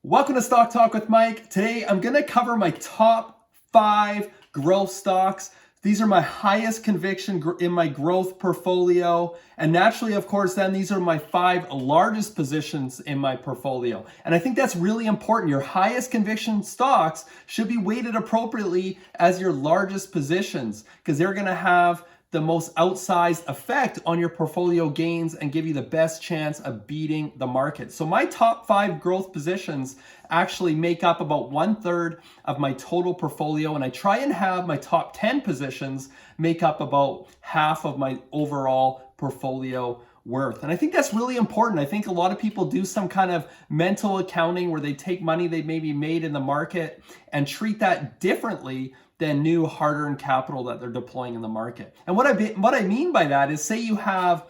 Welcome to Stock Talk with Mike. Today I'm going to cover my top 5 growth stocks. These are my highest conviction in my growth portfolio. And naturally, of course, then these are my 5 largest positions in my portfolio. And I think that's really important. Your highest conviction stocks should be weighted appropriately as your largest positions because they're going to have the most outsized effect on your portfolio gains and give you the best chance of beating the market. So my top 5 growth positions actually make up about 1/3 of my total portfolio, and I try and have my top 10 positions make up about half of my overall portfolio worth. And I think that's really important. I think a lot of people do some kind of mental accounting where they take money they maybe made in the market and treat that differently than new hard-earned capital that they're deploying in the market. And what I mean by that is, say you have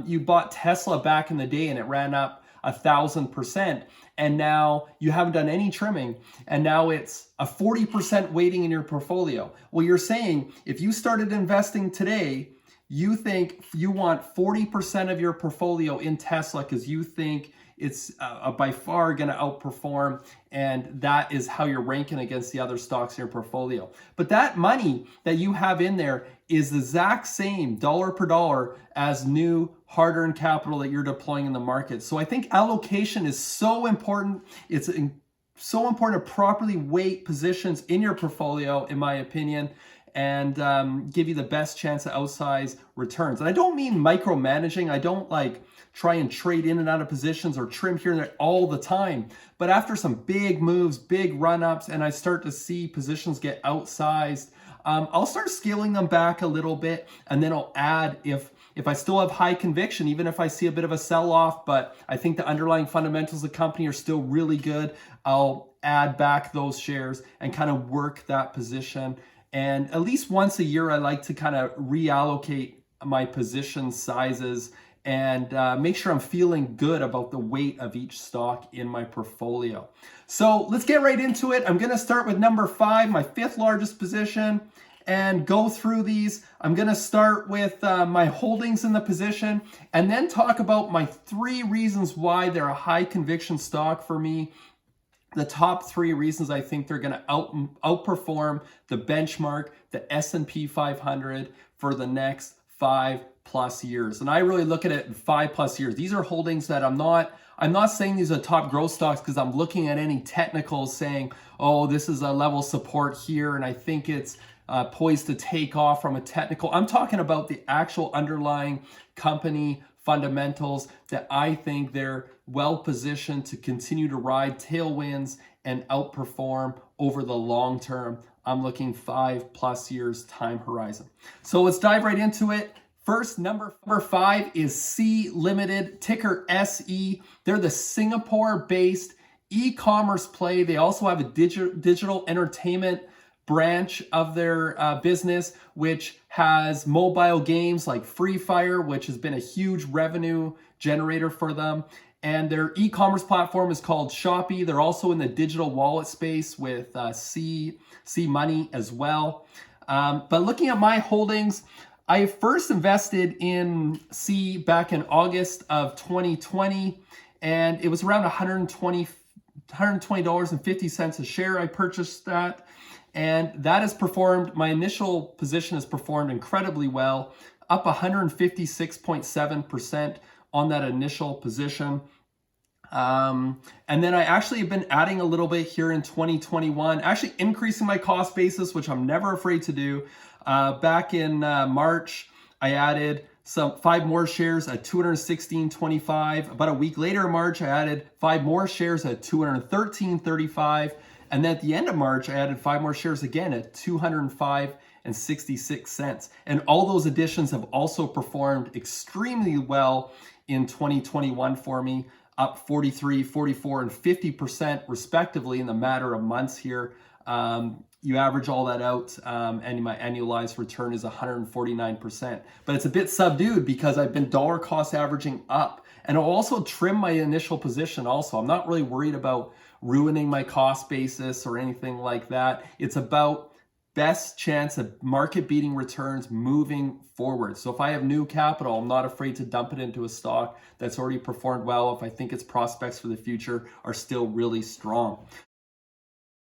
you bought Tesla back in the day and it ran up 1,000%, and now you haven't done any trimming, and now it's a 40% weighting in your portfolio. Well, you're saying if you started investing today, you think you want 40% of your portfolio in Tesla because you think it's by far going to outperform, and that is how you're ranking against the other stocks in your portfolio. But that money that you have in there is the exact same dollar per dollar as new hard-earned capital that you're deploying in the market. So I think allocation is so important. It's so important to properly weight positions in your portfolio, in my opinion, and give you the best chance of outsized returns. And I don't mean micromanaging. I don't try and trade in and out of positions or trim here and there all the time. But after some big moves, big run-ups, and I start to see positions get outsized, I'll start scaling them back a little bit, and then I'll add if I still have high conviction, even if I see a bit of a sell-off, but I think the underlying fundamentals of the company are still really good, I'll add back those shares and kind of work that position. And at least once a year, I like to kind of reallocate my position sizes and make sure I'm feeling good about the weight of each stock in my portfolio. So let's get right into it. I'm going to start with number 5, my 5th largest position, and go through these. I'm going to start with my holdings in the position and then talk about my 3 reasons why they're a high conviction stock for me. The top 3 reasons I think they're going to outperform the benchmark, the S&P 500, for the next 5+ years. And I really look at it in 5+ years. These are holdings that I'm not saying these are top growth stocks because I'm looking at any technicals saying, oh, this is a level of support here and I think it's poised to take off from a technical. I'm talking about the actual underlying company fundamentals that I think they're well positioned to continue to ride tailwinds and outperform over the long term. I'm looking 5+ years time horizon. So let's dive right into it. First, number 5 is Sea Limited, ticker SE. They're the Singapore-based e-commerce play. They also have a digital entertainment branch of their business, which has mobile games like Free Fire, which has been a huge revenue generator for them. And their e-commerce platform is called Shopee. They're also in the digital wallet space with C Money as well. But looking at my holdings, I first invested in C back in August of 2020, and it was around $120.50 a share. I purchased that, and that has performed, my initial position has performed incredibly well, up 156.7% on that initial position. And then I actually have been adding a little bit here in 2021, actually increasing my cost basis, which I'm never afraid to do. Back in March, I added 5 more shares at $216.25. About a week later in March, I added 5 more shares at $213.35. And then at the end of March, I added 5 more shares again at $205.66. And all those additions have also performed extremely well in 2021 for me, up 43, 44, and 50% respectively in the matter of months here. You average all that out, and my annualized return is 149%. But it's a bit subdued because I've been dollar cost averaging up. And I'll also trim my initial position also. I'm not really worried about ruining my cost basis or anything like that. It's about best chance of market-beating returns moving forward. So if I have new capital, I'm not afraid to dump it into a stock that's already performed well if I think its prospects for the future are still really strong.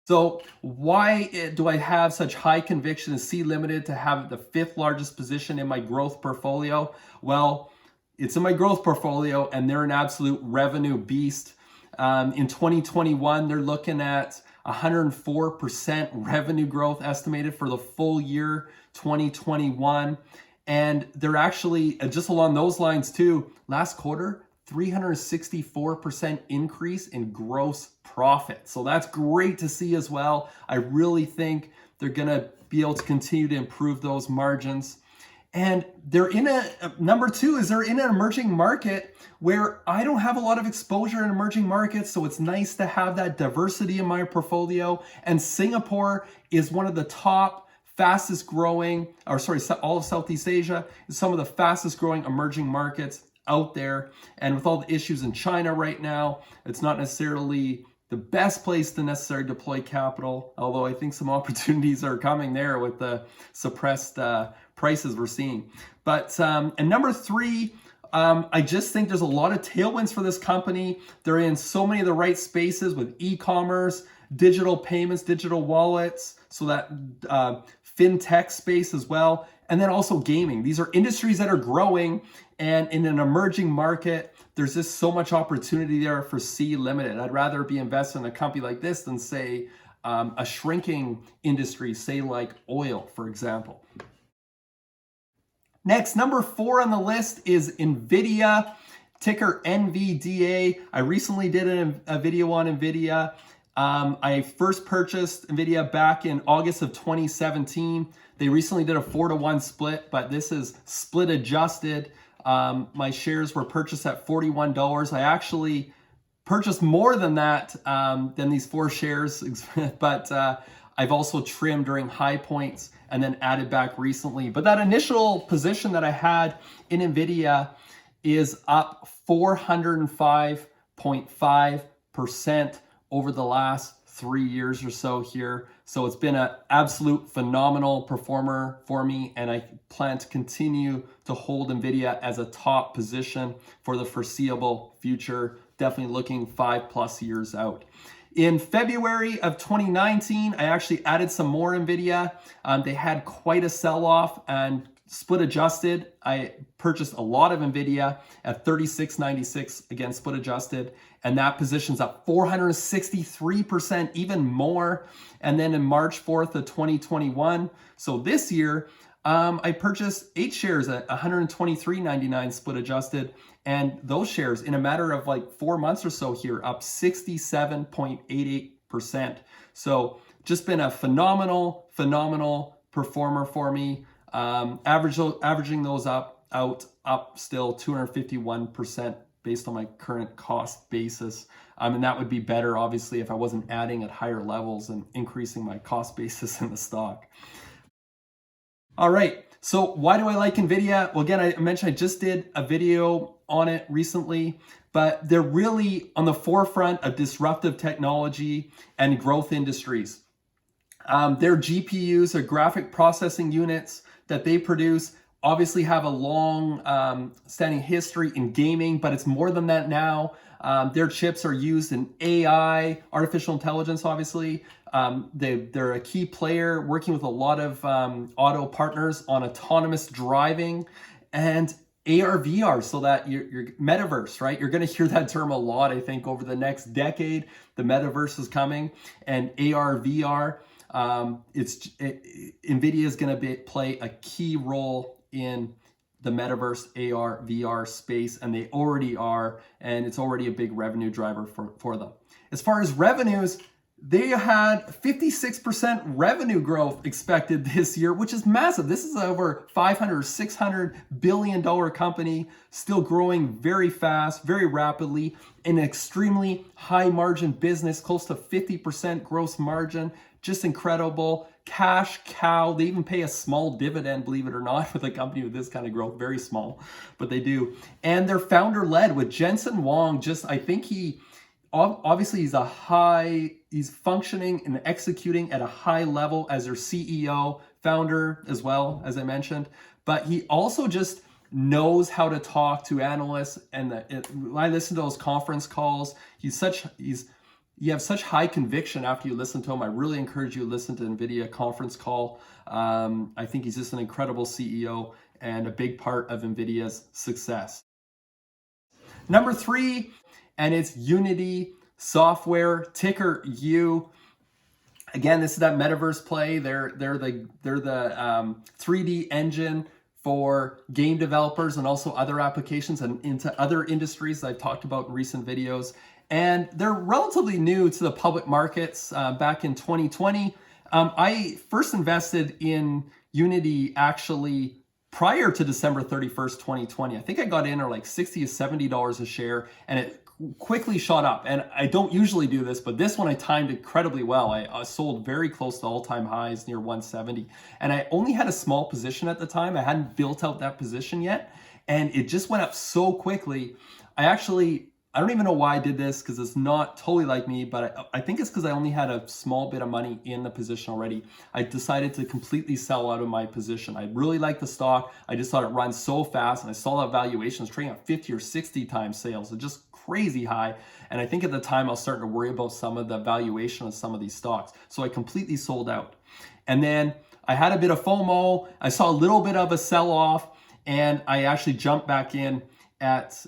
So why do I have such high conviction in C Limited to have the 5th largest position in my growth portfolio? Well, it's in my growth portfolio and they're an absolute revenue beast. In 2021, they're looking at 104% revenue growth estimated for the full year 2021. And they're actually, just along those lines too, last quarter, 364% increase in gross profit. So that's great to see as well. I really think they're going to be able to continue to improve those margins. And they're in number 2 is they're in an emerging market where I don't have a lot of exposure in emerging markets. So it's nice to have that diversity in my portfolio. And Singapore is one of the top fastest growing, all of Southeast Asia is some of the fastest growing emerging markets out there. And with all the issues in China right now, it's not necessarily the best place to necessarily deploy capital, although I think some opportunities are coming there with the suppressed prices we're seeing. But and number 3, I just think there's a lot of tailwinds for this company. They're in so many of the right spaces with e-commerce, digital payments, digital wallets, so that fintech space as well. And then also gaming. These are industries that are growing, and in an emerging market, there's just so much opportunity there for C Limited. I'd rather be invested in a company like this than say a shrinking industry, say like oil, for example. Next, number 4 on the list is NVDA, ticker NVDA. I recently did a video on NVIDIA. I first purchased NVIDIA back in August of 2017. They recently did a 4-to-1 split, but this is split adjusted. My shares were purchased at $41. I actually purchased more than that, than these 4 shares, but I've also trimmed during high points and then added back recently. But that initial position that I had in NVIDIA is up 405.5% over the last 3 years or so here. So it's been an absolute phenomenal performer for me, and I plan to continue to hold NVIDIA as a top position for the foreseeable future, definitely looking 5+ years out. In February of 2019, I actually added some more NVIDIA. They had quite a sell-off, and split adjusted, I purchased a lot of NVIDIA at $36.96, again, split adjusted, and that position's up 463%, even more. And then in March 4th of 2021, so this year, I purchased 8 shares at $123.99 split adjusted, and those shares in a matter of like 4 months or so here, up 67.88%. So just been a phenomenal performer for me. Averaging those up still 251% based on my current cost basis. And that would be better, obviously, if I wasn't adding at higher levels and increasing my cost basis in the stock. All right, so why do I like NVIDIA? Well, again, I mentioned I just did a video on it recently, but they're really on the forefront of disruptive technology and growth industries. Their GPUs, their graphic processing units that they produce, obviously have a long standing history in gaming, but it's more than that now. Their chips are used in AI, artificial intelligence, obviously. They're a key player working with a lot of auto partners on autonomous driving and AR, VR, so that your metaverse, right? You're going to hear that term a lot, I think, over the next decade. The metaverse is coming, and AR, VR. NVIDIA is going to play a key role in the metaverse, AR, VR space, and they already are, and it's already a big revenue driver for them. As far as revenues, they had 56% revenue growth expected this year, which is massive. This is over $500 or $600 billion company, still growing very fast, very rapidly, an extremely high margin business, close to 50% gross margin, just incredible. Cash cow. They even pay a small dividend, believe it or not, with a company with this kind of growth. Very small, but they do. And they're founder led with Jensen Huang. I think he obviously he's functioning and executing at a high level as their CEO, founder as well, as I mentioned, but he also just knows how to talk to analysts. And when I listen to those conference calls, you have such high conviction after you listen to him. I really encourage you to listen to NVIDIA conference call. I think he's just an incredible CEO and a big part of NVIDIA's success. Number 3, and it's Unity Software, ticker U. Again, this is that metaverse play. They're the 3D engine for game developers and also other applications and into other industries that I've talked about in recent videos. And they're relatively new to the public markets. Back in 2020, I first invested in Unity actually prior to December 31st, 2020. I think I got in at like $60 to $70 a share, and it quickly shot up. And I don't usually do this, but this one I timed incredibly well. I sold very close to all-time highs near 170. And I only had a small position at the time. I hadn't built out that position yet. And it just went up so quickly. I don't even know why I did this, because it's not totally like me, but I think it's because I only had a small bit of money in the position already. I decided to completely sell out of my position. I really liked the stock. I just thought it runs so fast, and I saw that valuations trading at 50 or 60 times sales. It's just crazy high. And I think at the time I was starting to worry about some of the valuation of some of these stocks. So I completely sold out. And then I had a bit of FOMO. I saw a little bit of a sell-off, and I actually jumped back in at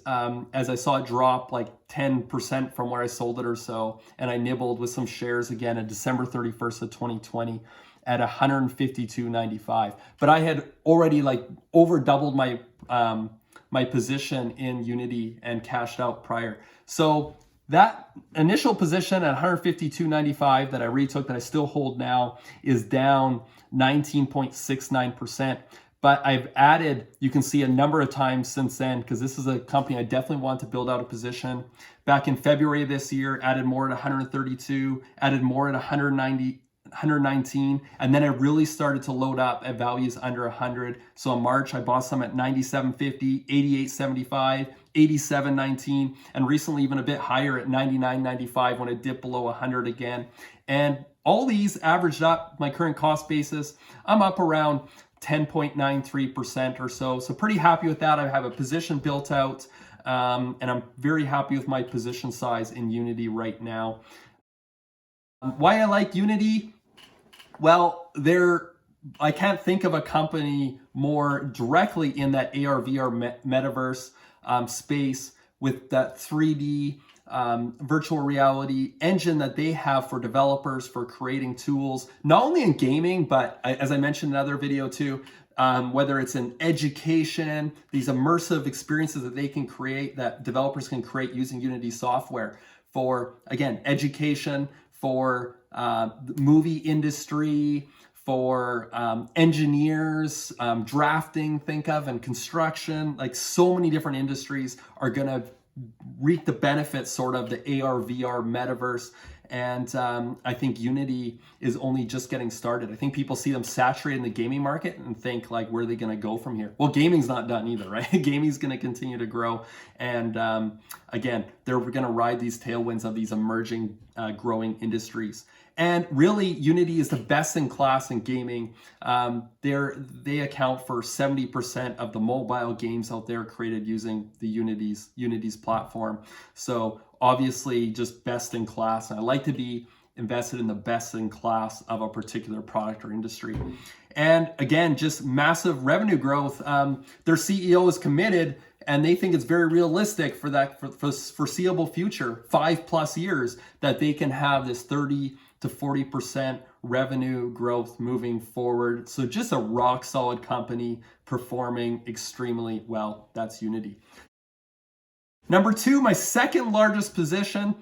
as I saw it drop like 10% from where I sold it or so, and I nibbled with some shares again at December 31st of 2020 at $152.95. But I had already like over doubled my my position in Unity and cashed out prior. So that initial position at $152.95 that I retook, that I still hold now, is down 19.69%. But I've added, you can see a number of times since then, because this is a company I definitely want to build out a position. Back in February of this year, added more at 132, added more at 190, 119, and then I really started to load up at values under 100. So in March, I bought some at 97.50, 88.75, 87.19, and recently even a bit higher at 99.95 when it dipped below 100 again. And all these averaged up my current cost basis. I'm up around 10.93% or so. So pretty happy with that. I have a position built out, and I'm very happy with my position size in Unity right now. Why I like Unity? Well, I can't think of a company more directly in that AR/VR metaverse space with that 3D virtual reality engine that they have for developers for creating tools, not only in gaming, but as I mentioned in another video too, whether it's in education, these immersive experiences that they can create, that developers can create using Unity software for, again, education, for the movie industry, for engineers, drafting, think of, and construction. Like so many different industries are going to reap the benefits sort of the AR/VR metaverse. And I think Unity is only just getting started. I think people see them saturated in the gaming market and think like, where are they going to go from here? Well, gaming's not done either, right? Gaming's going to continue to grow. And again, they're going to ride these tailwinds of these emerging, growing industries. And really, Unity is the best in class in gaming. They account for 70% of the mobile games out there created using the Unity's platform. So obviously, just best in class. And I like to be invested in the best in class of a particular product or industry. And again, just massive revenue growth. Their CEO is committed, and they think it's very realistic for that for foreseeable future, 5+ years, that they can have this 30 to 40% revenue growth moving forward. So just a rock solid company performing extremely well. That's Unity. Number 2, my second largest position,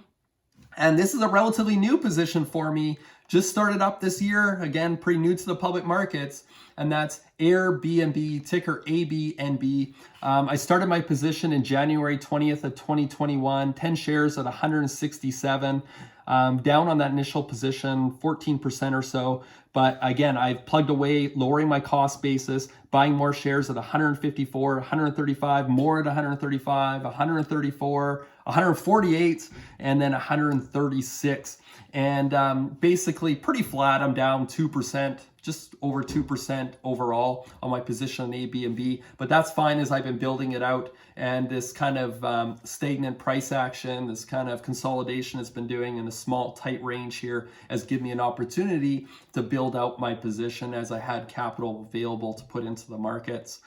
and this is a relatively new position for me, just started up this year, again, pretty new to the public markets, and that's Airbnb, ticker ABNB. I started my position in January 20th of 2021, 10 shares at 167, down on that initial position, 14% or so. But again, I've plugged away, lowering my cost basis, buying more shares at 154, 135, more at 135, 134, 148 and then 136. And basically pretty flat. I'm down 2%, just over 2% overall on my position on A, B, and B. But that's fine as I've been building it out. And this kind of stagnant price action, this kind of consolidation it's been doing in a small, tight range here has given me an opportunity to build out my position as I had capital available to put into the markets.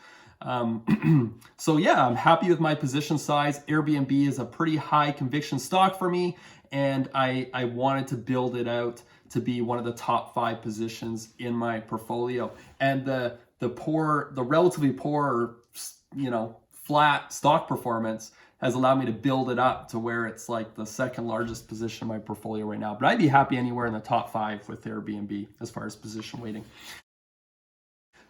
So yeah, I'm happy with my position size. Airbnb is a pretty high conviction stock for me, and I wanted to build it out to be one of the top 5 positions in my portfolio. And the relatively poor, flat stock performance has allowed me to build it up to where it's like the second largest position in my portfolio right now. But I'd be happy anywhere in the top 5 with Airbnb as far as position weighting.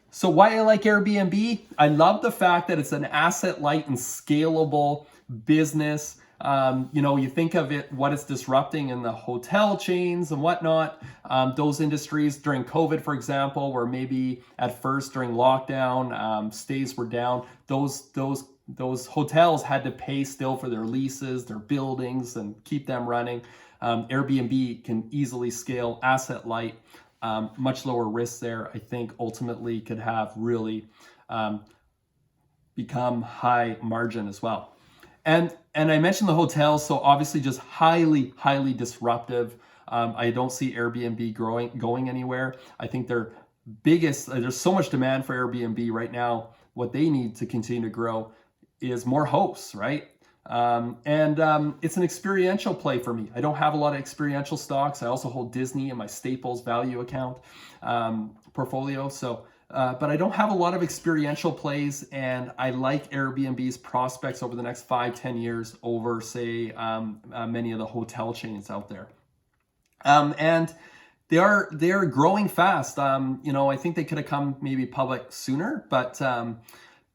So why I like Airbnb? I love the fact that it's an asset light and scalable business. You think of it, what it's disrupting in the hotel chains and whatnot. Those industries during COVID, for example, where maybe at first during lockdown, stays were down. Those hotels had to pay still for their leases, their buildings, and keep them running. Airbnb can easily scale, asset light. Much lower risk there, I think ultimately could have really become high margin as well. And I mentioned the hotels, so obviously just highly disruptive. I don't see Airbnb going anywhere. I think there's so much demand for Airbnb right now. What they need to continue to grow is more hosts, right? It's an experiential play for me. I don't have a lot of experiential stocks. I also hold Disney in my Staples value account portfolio. But I don't have a lot of experiential plays, and I like Airbnb's prospects over the next 5-10 years over, say, many of the hotel chains out there. And they are growing fast. I think they could have come maybe public sooner, but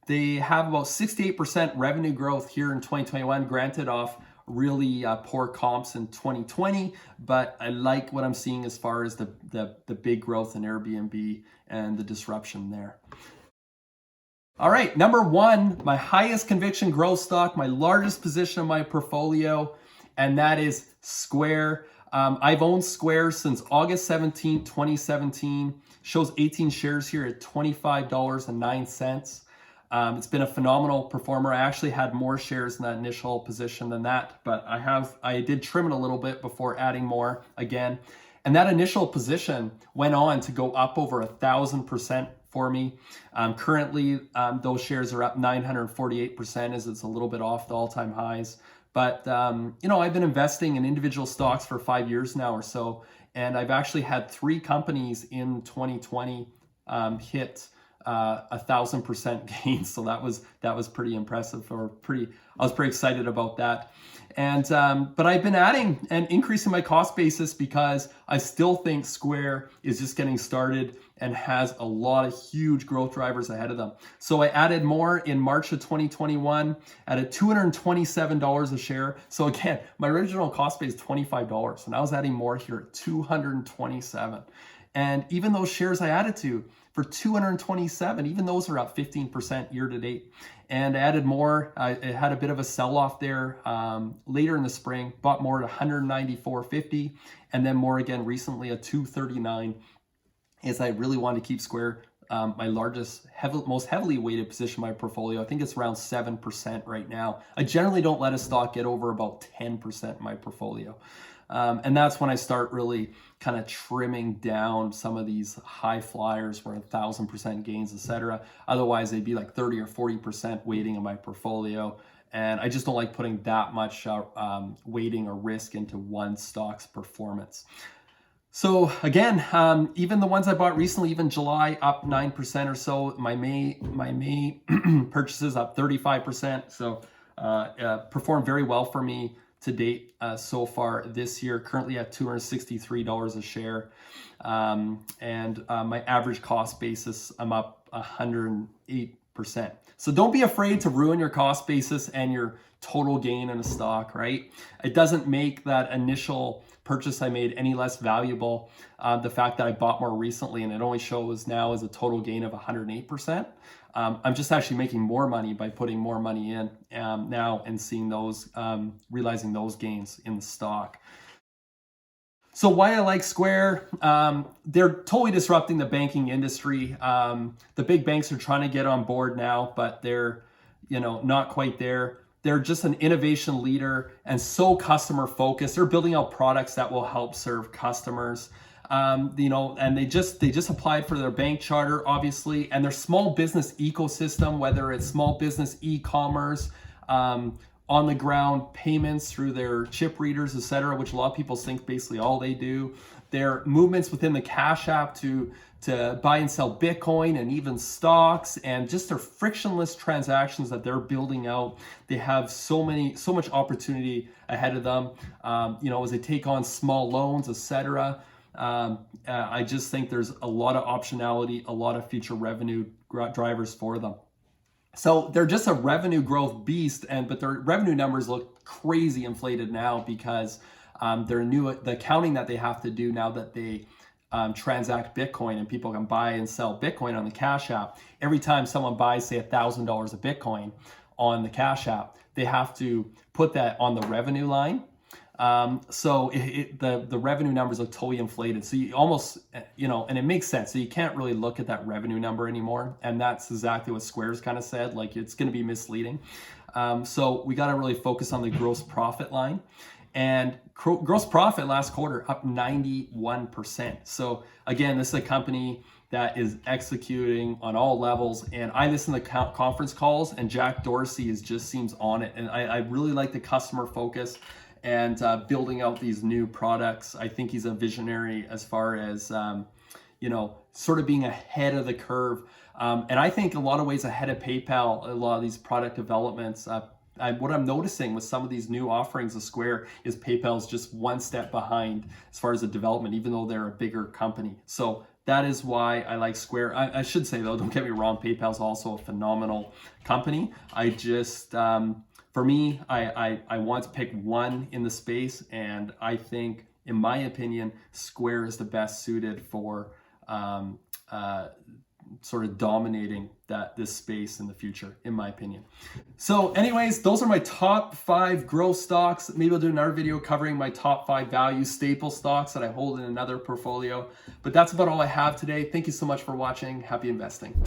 they have about 68% revenue growth here in 2021, granted off really poor comps in 2020, but I like what I'm seeing as far as the big growth in Airbnb and the disruption there. All right, number 1, my highest conviction growth stock, my largest position in my portfolio, and that is Square. I've owned Square since August 17, 2017. Shows 18 shares here at $25.09. It's been a phenomenal performer. I actually had more shares in that initial position than that, but I did trim it a little bit before adding more again. And that initial position went on to go up over 1,000% for me. Currently, those shares are up 948% as it's a little bit off the all-time highs. But, I've been investing in individual stocks for 5 years now or so, and I've actually had 3 companies in 2020 hit 1,000% gains. So that was pretty impressive, I was pretty excited about that. And but I've been adding and increasing my cost basis because I still think Square is just getting started and has a lot of huge growth drivers ahead of them. So I added more in March of 2021 at $227 a share. So again, my original cost base is $25, and I was adding more here at $227. And even those shares I added to for $227, even those are up 15% year to date. And I added more. It had a bit of a sell-off there later in the spring, bought more at $194.50, and then more again recently at $239, as I really wanted to keep Square my largest, most heavily weighted position in my portfolio. I think it's around 7% right now. I generally don't let a stock get over about 10% in my portfolio. And that's when I start really kind of trimming down some of these high flyers where 1,000% gains, etc. Otherwise, they'd be like 30 or 40% weighting in my portfolio. And I just don't like putting that much weighting or risk into one stock's performance. So again, even the ones I bought recently, even July, up 9% or so. My May purchases up 35%. So performed very well for me to date so far this year, currently at $263 a share. And my average cost basis, I'm up 108%. So don't be afraid to ruin your cost basis and your total gain in a stock, right? It doesn't make that initial purchase I made any less valuable. The fact that I bought more recently and it only shows now as a total gain of 108%. I'm just actually making more money by putting more money in now and seeing those, realizing those gains in the stock. So why I like Square, they're totally disrupting the banking industry. The big banks are trying to get on board now, but they're, not quite there. They're just an innovation leader and so customer focused. They're building out products that will help serve customers. And they just applied for their bank charter, obviously, and their small business ecosystem, whether it's small business e-commerce, on the ground payments through their chip readers, etc., which a lot of people think basically all they do. Their movements within the Cash App to buy and sell Bitcoin and even stocks, and just their frictionless transactions that they're building out. They have so much opportunity ahead of them, as they take on small loans, etc. I just think there's a lot of optionality, a lot of future revenue drivers for them. So they're just a revenue growth beast, but their revenue numbers look crazy inflated now because the accounting that they have to do now that they transact Bitcoin and people can buy and sell Bitcoin on the Cash App. Every time someone buys, say, $1,000 of Bitcoin on the Cash App, they have to put that on the revenue line. So the revenue numbers look totally inflated. So you almost, and it makes sense. So you can't really look at that revenue number anymore. And that's exactly what Square's kind of said, like it's going to be misleading. So we got to really focus on the gross profit line. And gross profit last quarter up 91%. So again, this is a company that is executing on all levels. And I listen to conference calls and Jack Dorsey just seems on it. And I really like the customer focus and building out these new products. I think he's a visionary as far as, sort of being ahead of the curve. And I think a lot of ways ahead of PayPal, a lot of these product developments. What I'm noticing with some of these new offerings of Square is PayPal's just one step behind as far as the development, even though they're a bigger company. So that is why I like Square. I should say though, don't get me wrong, PayPal's also a phenomenal company. I just, for me, I want to pick one in the space, and I think, in my opinion, Square is the best suited for sort of dominating this space in the future, in my opinion. So anyways, those are my top 5 growth stocks. Maybe I'll do another video covering my top 5 value staple stocks that I hold in another portfolio. But that's about all I have today. Thank you so much for watching. Happy investing.